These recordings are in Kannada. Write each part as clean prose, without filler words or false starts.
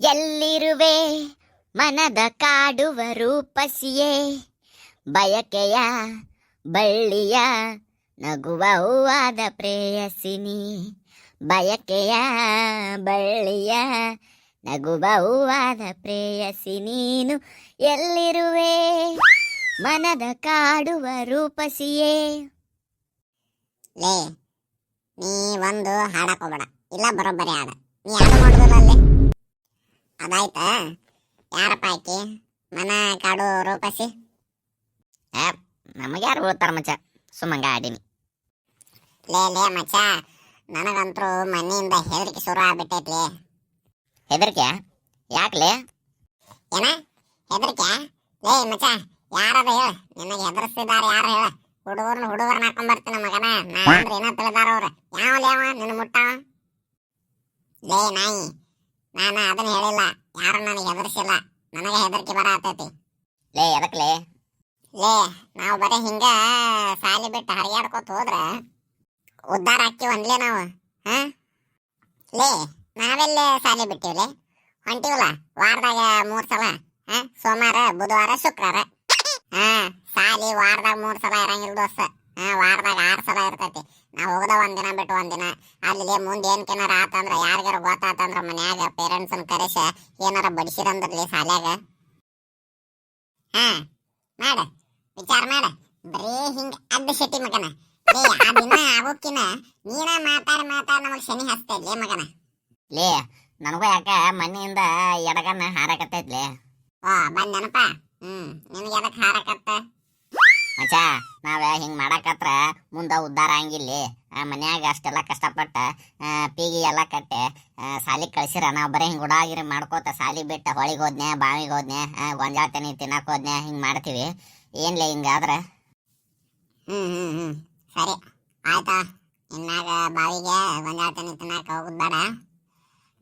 ಎಲ್ಲಿರುವೆ ಮನದ ಕಾಡುವ ರೂಪಸಿಯೇ, ಬಯಕೆಯ ಬಳ್ಳಿಯ ನಗುವ ಹೂವಾದ ಪ್ರೇಯಸಿನಿ, ಬಯಕೆಯ ಬಳ್ಳಿಯ ನಗುವ ಹೂವಾದ ಪ್ರೇಯಸಿ ನೀನು. ಎಲ್ಲಿರುವೆ ಮನದ ಕಾಡುವ ರೂಪಸಿಯೇ. ಲೇ, ನೀ ಒಂದು ಹಾಡಕೋಬೇಡ, ಇಲ್ಲ ಬರೋಬ್ಬರಿ ಹಾಡ. ನೀ ಹಾಡು ಮಾಡುದಿಲ್ಲ ಅಲ್ಲೇ. ಅದಾಯ್ತಾ? ಯಾರಪ್ಪ ಆಕಿ ಮನ ಕಾಡು ರೂಪಸಿ? ನಮಗೆ ಯಾರು ಹೇಳ್ತಾರ ಮಚ್ಚ, ಸುಮ್ಮಂಗ ಆಡೀನಿ. ಲೇ ಮಚ್ಚ, ನನಗಂತರೂ ಮನೆಯಿಂದ ಹೆದರಿಕೆ ಶುರು ಆಗ್ಬಿಟ್ಟೈತ್ಲೇ. ಹೆದರಿಕೆ? ಯಾಕ್ಲೆ? ಏನ ಹೆದರಿಕೆ? ಲೇ ಮಚ್ಚ, ಯಾರದ ಹೇಳ, ನಿನಗೆ ಹೆದರ್ಸ್ತಿದಾರ ಯಾರು ಹೇಳ? ಹುಡುಗರನ್ನ ಹಾಕೊಂಡ್ಬರ್ತೀನಿ ಮಗನ. ನಾ ಅಂದ್ರೆ ಏನೋ ತಿಳಿದಾರ ಅವ್ರ. ಯಾವ ಲೇವ ನಿನ್ನ ಮುಟ್ಟಾವ? ಲೇ ನಾಯಿ, ನಾನು ಅದನ್ನ ಹೇಳಿಲ್ಲ. ಯಾರು ನನಗೆ ಹೆದರ್ಸಿಲ್ಲ, ನನಗೆ ಹೆದರಿಕೆ ಬರ ಆತೈತಿ. ಲೇ ಎದಕ್ಲೆ? ಲೇ, ನಾವು ಬರೀ ಹಿಂಗ ಸಾಲಿ ಬಿಟ್ಟು ಹರಿಯಾಡ್ಕೋತ ಹೋದ್ರ ಉದ್ಧಾರ ಹಾಕಿವನ್ಲೇ ನಾವು. ಲೇ, ನಾವೆಲ್ಲೇ ಸಾಲಿ ಬಿಟ್ಟಿವ್ಲೆ? ಹೊಂಟಿವಲ್ಲ ವಾರದಾಗ 3 ಸಲ. ಸೋಮವಾರ, ಬುಧವಾರ, ಶುಕ್ರವಾರ. ಸಾಲಿ ವಾರದಾಗ 3 ಸಲ ಇರಂಗಿಲ್ಲ ದೋಸ್ತ. ವಾರದಾಗ 6 ಸಲ ಇರ್ತೈತಿ. ನಾವು ಹೋಗದ ಒಂದಿನ ಬಿಟ್ಟು ಒಂದಿನ. ಅಲ್ಲಿ ಮುಂದೆ ಏನ್ಕೇನಾರ ಆತಂದ್ರ, ಯಾರಿಗಾರ ಗೊತ್ತಾತಂದ್ರ ಮನ್ಯಾಗ ಪೇರೆಂಟ್ಸನ್ ಕರೆಸ ಏನಾರ ಬಡಿಸಿರಂದ್ರಲಿ ಸಾಲ್ಯಾಗ. ಮಾಡ ವಿಚಾರ ಮಾಡ. ಬರೀ ಹಿಂಗ ಅಡ್ಡ ಶೆಟ್ಟಿ ಮಗನ. ಆ ದಿನ ಆಗೋಕಿನ ನೀನ ಮಾತಾಡಿ ನಮಗ್ ಶನಿ ಹಚ್ತೈತ್ಲೇ ಮಗನ. ಲೇ, ನನಗೂ ಯಾಕ ಮನೆಯಿಂದ ಎಡಗನ್ನ ಹಾರಕತ್ತೈತ್ಲೆ. ಬಂದನಪ್ಪ. ನಿನಗೆ ಅದಕ್ಕೆ ಹಾರಕತ್ತ ಮಚ್ಚ? ನಾವ ಹಿಂಗ್ ಮಾಡಕತ್ರ ಮುಂದ ಉದ್ಧಾರ ಹಂಗಿಲ್ಲಿ. ಮನ್ಯಾಗ ಅಷ್ಟೆಲ್ಲ ಕಷ್ಟಪಟ್ಟ ಪೀಗಿ ಎಲ್ಲ ಕಟ್ಟೆ ಸಾಲಿ ಕಳ್ಸಿರ. ನಾವು ಬರೀ ಹಿಂಗ್ ಉಡಾಗಿರಿ ಮಾಡ್ಕೋತ ಸಾಲಿ ಬಿಟ್ಟ ಹೊಳಿಗೆ ಹೋದ್ನೆ, ಬಾವಿಗೆ ಹೋದ್ನೆ, ಗೊಂಜಾಳ ತೆನಿ ತಿನ್ನಕ್ ಹೋದ್ನೆ, ಹಿಂಗ್ ಮಾಡ್ತೀವಿ. ಏನ್ಲೇ ಹಿಂಗಾದ್ರ? ಸರಿ ಆಯ್ತಾ. ಇನ್ನಾಗ ಬಾವಿಗೆ ಗೊಂಜಾಳ ತೆನಿ ತಿನ್ನಕ ಹೋಗುದ್ ಬೇಡ.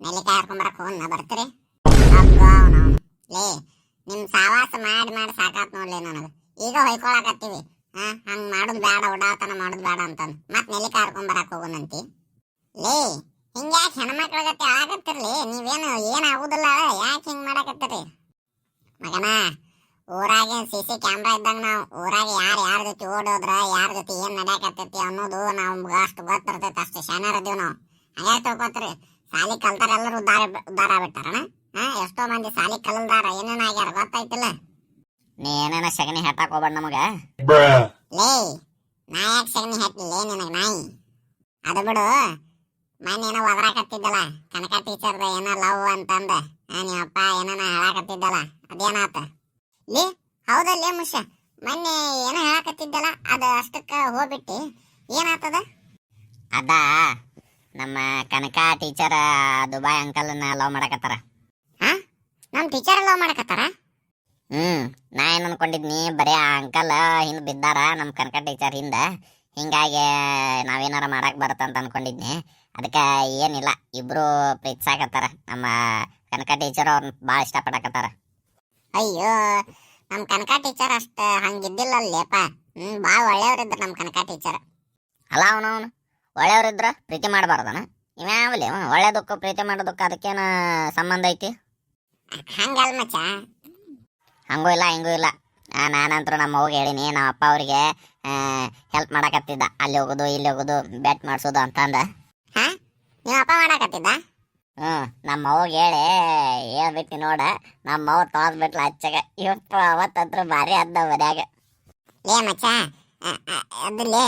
ನೆಲ್ಲಿಕಾಯಿ ಹಾರ್ಕೊಂಬರಕ್ ಹೋಗೋಣ, ಬರ್ತೀರಿ? ಲೇ, ನಿಮ್ ಸಾವಾಸ ಮಾಡಿ ಸಾಕಾತ್ ನೋಡ್ಲಿ ನನಗ. ಈಗ ಹೊಯ್ಕೊಳಕತ್ತೀವಿ. ಹಂಗ್ ಮಾಡುದ್ ಬೇಡ, ಉಡಾತನ ಮಾಡುದ್ ಬೇಡ ಅಂತಂದ್ ಮತ್ ನೆಲ್ಲಿಕಾಯಿ ಹಾರ್ಕೊಂಬರಕ್ ಹೋಗೋಣಂತಿ. ಲೇ, ಹಿಂಗ್ಯಾಕೆ ಹೆಣ್ಮಕ್ಳ ಗತಿ ಆಗತ್ತಿರ್ಲಿ? ನೀವೇನು ಏನಾಗುದಿಲ್ಲ, ಯಾಕೆ ಹಿಂಗ್ ಮಾಡಕತ್ತೀರಿ ಮಗನ? ಊರಾಗ CC ಕ್ಯಾಮ್ರಾ ಇದ್ದಂಗ ನಾವು. ಊರಾಗ ಯಾರ ಜೊತೆ ಓಡೋದ್ರ, ಯಾರ ಜೊತೆ ಏನ್ ನಡೆಯಕತ್ತೈತಿ ಅನ್ನೋದು ನಾವು ಅಷ್ಟು ಗೊತ್ತಿರ್ತೈತಿ. ಅಷ್ಟು ಶಾನ್ಯರದೀವಿ ನಾವು. ಹಂಗ್ಯಾಕೆ ತಿಳ್ಕೊತೀರಿ? ಸಾಲಿ ಕಲ್ತಾರ ಎಲ್ಲರೂ ಉದ್ದಾರ ಆಗ್ಬಿಟ್ಟಾರಣ. ಎಷ್ಟೋ ಮಂದಿ ಸಾಲಿ ಕಲ್ದಾರ, ಏನೇನ ಆಗ್ಯಾರ ಗೊತ್ತಾಯ್ತಿಲ್ಲ. ನೀ ಏನೇನ ಸಗಣಿ ಹೆಟ್ಟಾಕ್ ಹೋಗ್ಬೇಡ ನಮಗ. ಲೇ, ನಾ ಯಾಕೆ ಸಗಣಿ ಹೆಟ್ಲಿಲ್ಲ ನಿನಗ ನಾಯಿ? ಅದು ಬಿಡು, ಮನೆ ಏನೋ ಒದರಾಕತ್ತಿದ್ದಲ್ಲ ಕನಕ ಟೀಚರ್ದ ಏನೋ ಲವ್ ಅಂತಂದ ನೀವಪ್ಪ ಏನಾನ ಹೇಳಾಕತ್ತಿದ್ದಲ್ಲ, ಅದೇನಾತ? ಲೇ, ಹೌದಲ್ಲೇ ಮುಷ, ಮೊನ್ನೆ ಏನೋ ಹೇಳಾಕತ್ತಿದ್ದಲ್ಲ, ಅದು ಅಷ್ಟಕ್ಕ ಹೋಗ್ಬಿಟ್ಟಿ, ಏನಾತದ? ಅದ ನಮ್ಮ ಕನಕ ಟೀಚರ್ ದುಬಾಯ್ ಅಂಕಲ್ನ ಲವ್ ಮಾಡಕತ್ತಾರ. ನಮ್ ಟೀಚರ್ ಲವ್ ಮಾಡಕತ್ತಾರ? ನಾ ಏನ್ ಅನ್ಕೊಂಡಿದ್ನಿ, ಬರೀ ಆ ಅಂಕಲ್ ಹಿಂದ್ ಬಿದ್ದಾರ ನಮ್ ಕನಕ ಟೀಚರ್ ಹಿಂದ, ಹಿಂಗಾಗಿ ನಾವೇನಾರ ಮಾಡಕ್ ಬರುತ್ತಂತ ಅನ್ಕೊಂಡಿದ್ನಿ. ಅದಕ್ಕೆ ಏನಿಲ್ಲ, ಇಬ್ರು ಪ್ರೀತಿಸಾಕತ್ತಾರ. ನಮ್ಮ ಕನಕ ಟೀಚರ್ ಅವ್ರನ್ನ ಭಾಳ ಇಷ್ಟಪಡಕತ್ತಾರ. ಅಯ್ಯೋ, ನಮ್ ಕನಕ ಟೀಚರ್ ಅಷ್ಟ ಹಂಗಿದ್ದಿಲ್ಲ ಅಲ್ಲೇಪ. ಭಾಳ ಒಳ್ಳೆಯವ್ರಿದ್ರು ನಮ್ ಕನಕ ಟೀಚರ್. ಅಲ್ಲ, ಅವನವನು ಒಳ್ಳೆಯವ್ರಿದ್ರ ಪ್ರೀತಿ ಮಾಡಬಾರ್ದನ? ಇವ್ಯಾವಲಿ ಒಳ್ಳೇದಕ್ಕೂ ಪ್ರೀತಿ ಮಾಡೋದಕ್ಕೆ ಅದಕ್ಕೇನ ಸಂಬಂಧ ಐತಿ? ಹಂಗಲ್ ಮಚ್ಚ. ಹಂಗೂ ಇಲ್ಲ ಹಿಂಗೂ ಇಲ್ಲ. ನಾನಂತರೂ ನಮ್ಮ ಅವ್ಗೆ ಹೇಳಿನಿ, ನಮ್ಮ ಅಪ್ಪ ಅವ್ರಿಗೆ ಹೆಲ್ಪ್ ಮಾಡಕತ್ತಿದ್ದ, ಅಲ್ಲಿ ಹೋಗೋದು ಇಲ್ಲಿ ಹೋಗೋದು ಬೆಟ್ ಮಾಡಿಸೋದು ಅಂತಂದ. ನಿಮ್ಮ ಅಪ್ಪ ಮಾಡಕತ್ತಿದ್ದ? ನಮ್ಮ ಅವ್ಗೆ ಹೇಳ್ಬಿಟ್ಟು ನೋಡ, ನಮ್ಮ ಅವ್ರು ತೊಳೆದ್ಬಿಟ್ಲ ಹಚ್ಚಾಗ. ಇವತ್ತು ಅವತ್ತಂತ್ರ ಭಾರಿ ಅದ್ದ ಮನ್ಯಾಗ. ಲೇ ಮಚ್ಚ, ಅದಲ್ಲಿ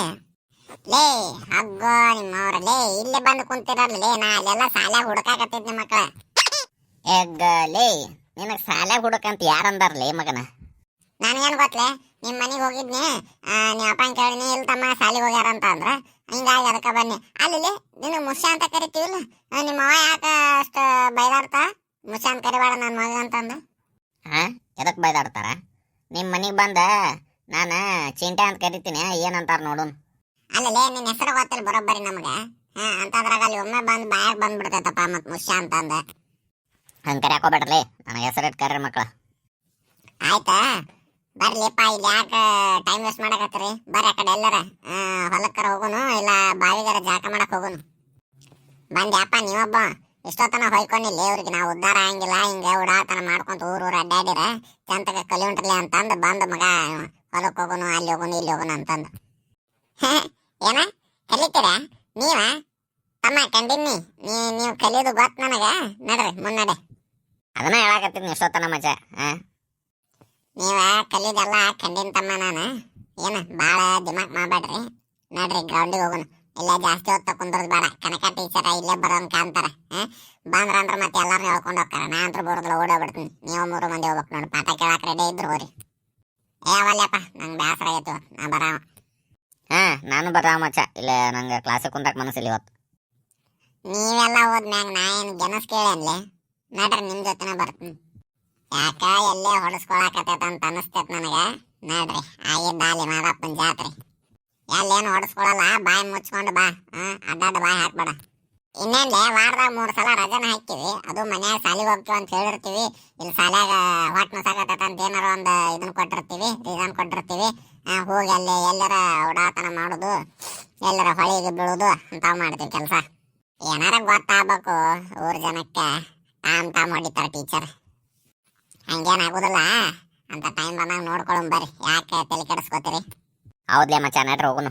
ಲೇ ಹಗ್ಗ ನಿಮ್ಮವ್ರ. ಲೇ, ಇಲ್ಲೇ ಬಂದು ಕುಂತಿರಲ್ಲ, ನಾ ಅಲ್ಲೆಲ್ಲ ಸಾಲ್ಯಾಗ ಹುಡುಕಾಕತ್ತಿದ್ನಿ ಮಕ್ಕಳ. ಲೇ, ನಿನಗೆ ಸಾಲ್ಯಾಗ ಹುಡುಕಂತ ಯಾರಂದಾರ್ಲೇ ಮಗನ? ನನಗೇನು ಗೊತ್ತಲೇ, ನಿಮ್ಮ ಮನೆಗೆ ಹೋಗಿದ್ನಿ, ನಿಮ್ಮ ಅಪ್ಪನ ಕೇಳಿನಿ, ಇಲ್ಲಿ ತಮ್ಮ ಸಾಲಿಗೆ ಹೋಗ್ಯಾರ ಅಂತ ಅಂದ್ರ, ಹಿಂಗಾಗಿ ಅದಕ್ಕೆ ಬನ್ನಿ. ಅಲ್ಲಿ ನಿನಗೆ ಮುಷ್ಯ ಅಂತ ಕರಿತೀವಿಲ್ಲ, ನಿಮ್ಮ ಅವ ಯಾಕೆ ಅಷ್ಟು ಬೈದಾಡ್ತ? ಮುಷ್ಯ ಅಂತ ಕರಿಬೇಡ ನನ್ನ ಮಗ ಅಂತಂದ. ಎದಕ್ಕೆ ಬೈದಾಡ್ತಾರ? ನಿಮ್ಮ ಮನೆಗೆ ಬಂದ ನಾನು ಚಿಂಟೆ ಅಂತ ಕರಿತೀನಿ, ಏನಂತಾರ ನೋಡು. ಅಲ್ಲಲೇ, ನಿನ್ನ ಹೆಸರು ಗೊತ್ತಿಲ್ಲ ಬರೋಬ್ಬರಿ ನಮಗೆ. ಅಂತದ್ರಾಗ ಅಲ್ಲಿ ಒಮ್ಮೆ ಬಂದು ಬಾಯಾಗ ಬಂದ್ಬಿಡ್ತೈತಪ್ಪ ಮತ್ತು ಮುಷ್ಯ ಅಂತಂದ. ಹಂಗೆ ಕರ್ಯಾಕೋಬೇಡ್ರಲಿ, ನನಗೆ ಹೆಸರು ಇಟ್ಟು ಕರ್ರಿ ಮಕ್ಕಳ. ಆಯ್ತಾ, ಬರ್ಲಿಪ್ಪ. ಇಲ್ಲಿ ಯಾಕೆ ಟೈಮ್ ವೇಸ್ಟ್ ಮಾಡಕತ್ತೀರಿ? ಬರ್ರಿ ಆ ಕಡೆ ಎಲ್ಲರ ಹೊಲಕ್ಕರ ಹೋಗೋನು, ಇಲ್ಲ ಬಾವಿಗಾರ ಜಾಕ ಮಾಡಕ್ ಹೋಗೋನು. ಬಂದ್ಯಪ್ಪ ನೀವೊಬ್ಬ ಇಷ್ಟೊತ್ತನ ಹೊಯ್ಕೊಂಡಿಲ್ಲ ಇವ್ರಿಗೆ ನಾವು ಉದ್ಧಾರ ಆಗಂಗಿಲ್ಲ ಹಿಂಗೆ ಉಡಾತನ ಮಾಡ್ಕೊಂತ ಊರೂರು ಅಡ್ಡಾಡಿರ ಚಂತಕ ಕಲಿ ಉಂಟ್ರಲಿ ಅಂತಂದು ಬಂದು ಮಗ ಹೊಲಕ್ಕೆ ಹೋಗೋನು ಅಲ್ಲಿ ಹೋಗೋನು ಇಲ್ಲಿ ಹೋಗೋನು ಅಂತಂದು ಏನ ಕಲಿತೀರ ನೀವ ತಮ್ಮ ಕಂಡಿನಿ ನೀವು ಕಲಿಯೋದು ಗೊತ್ತು ನನಗ ನಡ್ರಿ ಮುನ್ನಡೆ ಅದನ್ನ ಹೇಳಾಕತ್ತೀನಿ ಎಷ್ಟೊತ್ತನ ಮಚ್ಚ. ನೀವ ಕಲಿಯೋದೆಲ್ಲ ಕಂಡಿನ ತಮ್ಮ ನಾನು ಏನ ಭಾಳ ದಿಮಾಕ್ ಮಾಡಬೇಡ್ರಿ. ನಡ್ರಿ ಗ್ರೌಂಡಿಗೆ ಹೋಗೋಣ. ಇಲ್ಲೇ ಜಾಸ್ತಿ ಹೊತ್ತು ಕುಂದ್ರದ್ ಬೇಡ. ಕನಕ ಟೀಚರ ಇಲ್ಲೇ ಬರೋನ್ ಕಾಂತಾರ. ಬಂದ್ರ ಅಂದ್ರೆ ಮತ್ತೆ ಎಲ್ಲಾರನ್ನ ಹೇಳ್ಕೊಂಡು ಹೋಗ್ತಾರ. ನಾ ಅಂತ್ರ ಬರೋದಿಲ್ಲ, ಓಡೋಗ್ಬಿಡ್ತೀನಿ. ನೀವು 3 ಮಂದಿ ಹೋಗ್ಬೇಕು ನೋಡಿ. ಪಾಠ ಕೇಳಾಕ ರೆಡಿ ಇದ್ರು ಹೋರಿ. ಅವಲ್ಲಪ್ಪ ನಂಗೆ ಬೇಸರ ಆಗೈತು, ನಾ ಬರಾವ. ನಾನು ಬರಾವ ಮಚ್ಚ. ಇಲ್ಲ ನಂಗೆ ಕ್ಲಾಸಿಗೆ ಕುಂತಾಕ ಮನಸ್ಸಿಲ್ಲ ಇವತ್ತು. ನೀವೆಲ್ಲ ಹೋದ್ಮ್ಯಾಗ ನಾ ಏನು ಗೆನಸ್ ಕೇಳನ್ಲೆ. ನಡ್ರಿ ನಿಮ್ ಜೊತೆನೆ ಬರ್ತೀನಿ. ಯಾಕ ಎಲ್ಲೇ ಹೊಡಸ್ಕೊಳಕತ್ತೈತ ಅಂತ ಅನಸ್ತೈತ್ ನನಗ. ನಡ್ರಿ ಆಗಿದ್ದಾಲಿ ಮಾದಪ್ಪನ ಜಾತ್ರೆ. ಎಲ್ಲೇನು ಹೊಡಸ್ಕೊಳಲ್ಲ, ಬಾಯಿ ಮುಚ್ಕೊಂಡು ಬಾ. ಅಡ್ಡಾಡ ಬಾಯಿ ಹಾಕ್ಬೇಡ. ಇನ್ನೇನ್ಲೆ ವಾರದಾಗ 3 ಸಲ ರಜನ ಹಾಕಿವಿ. ಅದು ಮನ್ಯಾಗ ಸಾಲಿಗೆ ಹೋಗ್ತೀವಿ ಅಂತ ಹೇಳಿರ್ತೀವಿ. ಇಲ್ಲಿ ಸಾಲ್ಯಾಗ ಹೊಟ್ಟೆ ನುಸಾಕತ್ತೈತ ಅಂತ ಏನಾರ ಒಂದು ಇದನ್ನ ಕೊಟ್ಟಿರ್ತೀವಿ, ರೀಸನ್ ಕೊಟ್ಟಿರ್ತೀವಿ. ಹೋಗಿ ಅಲ್ಲಿ ಎಲ್ಲರ ಓಡಾತನ ಮಾಡೋದು, ಎಲ್ಲರ ಹೊಳಿಗೆ ಬೀಳೋದು ಅಂತಾವ್ ಮಾಡ್ತೀವಿ ಕೆಲಸ. ಏನಾರ ಗೊತ್ತಾಗಬೇಕು ಊರ್ ಜನಕ್ಕೆ. ತಾಮ್ ಹೊಡಿತಾರ ಟೀಚರ್. ಹಂಗೇನಾಗುದಿಲ್ಲ. ಅಂತ ಟೈಮ್ ಬಂದಾಗ ನೋಡ್ಕೊಳ್ಳೋಣ ಬರ್ರಿ. ಯಾಕೆ ತಲೆ ಕೆಡಿಸ್ಕೋತೀರಿ? ಹೌದ್ಲೇ ಮಚ್ಚ, ನಡ್ರಿ ಹೋಗುನು.